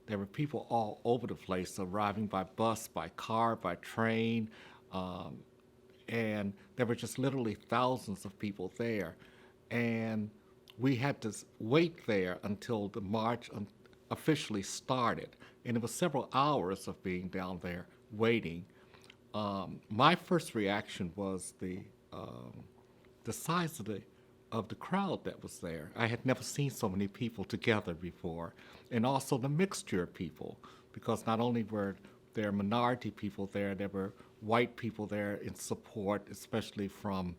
There were people all over the place, arriving by bus, by car, by train, um, and there were just literally thousands of people there. And we had to wait there until the march officially started. And it was several hours of being down there waiting. My first reaction was the size of the crowd that was there. I had never seen so many people together before, and also the mixture of people, because not only were there minority people there were white people there in support, especially from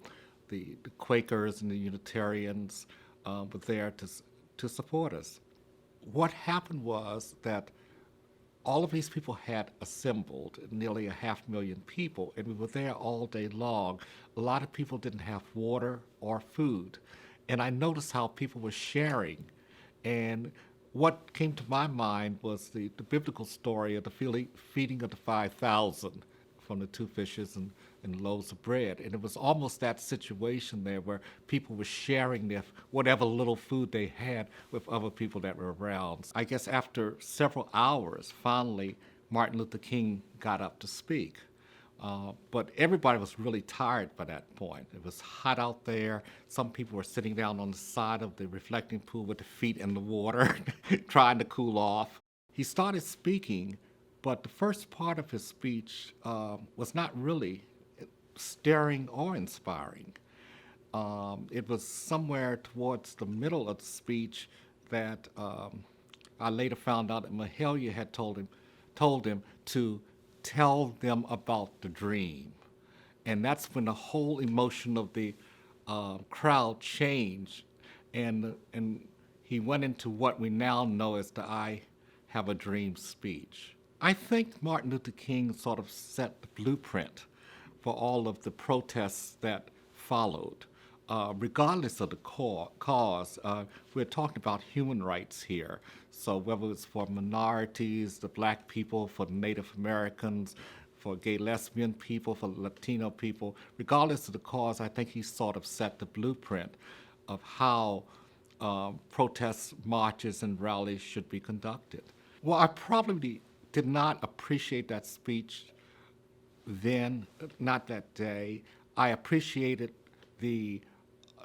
the Quakers and the Unitarians were there to support us. What happened was that all of these people had assembled, nearly a 500,000 people, and we were there all day long. A lot of people didn't have water or food. And I noticed how people were sharing. And what came to my mind was the biblical story of the feeding of the 5,000 from the two fishes and loaves of bread. And it was almost that situation there where people were sharing their whatever little food they had with other people that were around. I guess after several hours, finally, Martin Luther King got up to speak. But everybody was really tired by that point. It was hot out there. Some people were sitting down on the side of the reflecting pool with their feet in the water, trying to cool off. He started speaking, but the first part of his speech was not really stirring or inspiring. It was somewhere towards the middle of the speech that I later found out that Mahalia had told him to tell them about the dream. And that's when the whole emotion of the crowd changed. And he went into what we now know as the I Have a Dream speech. I think Martin Luther King sort of set the blueprint for all of the protests that followed. Regardless of the cause, we're talking about human rights here. So whether it's for minorities, the black people, for the Native Americans, for gay lesbian people, for Latino people, regardless of the cause, I think he sort of set the blueprint of how protests, marches, and rallies should be conducted. Well, I probably did not appreciate that speech then, not that day. I appreciated the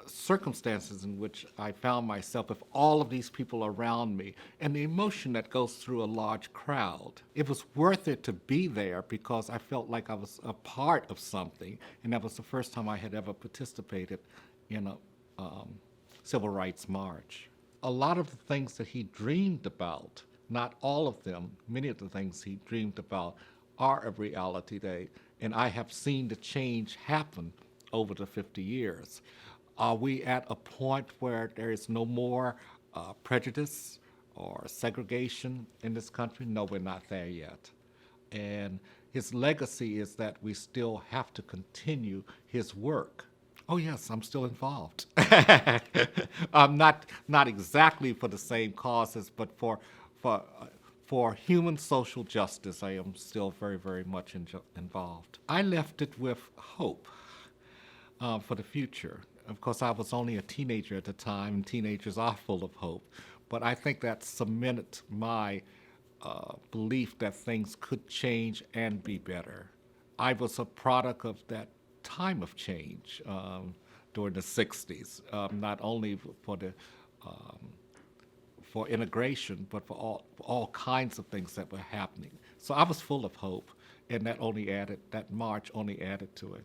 circumstances in which I found myself with all of these people around me and the emotion that goes through a large crowd. It was worth it to be there because I felt like I was a part of something, and that was the first time I had ever participated in a civil rights march. A lot of the things that he dreamed about, not all of them, many of the things he dreamed about are a reality today, and I have seen the change happen over the 50 years. Are we at a point where there is no more prejudice or segregation in this country? No, we're not there yet. And his legacy is that we still have to continue his work. Oh yes, I'm still involved. Not exactly for the same causes, but for for human social justice, I am still very, very much involved. I left it with hope for the future. Of course, I was only a teenager at the time, and teenagers are full of hope. But I think that cemented my belief that things could change and be better. I was a product of that time of change during the 60s, not only um, for integration, but for all kinds of things that were happening. So I was full of hope, and that march only added to it.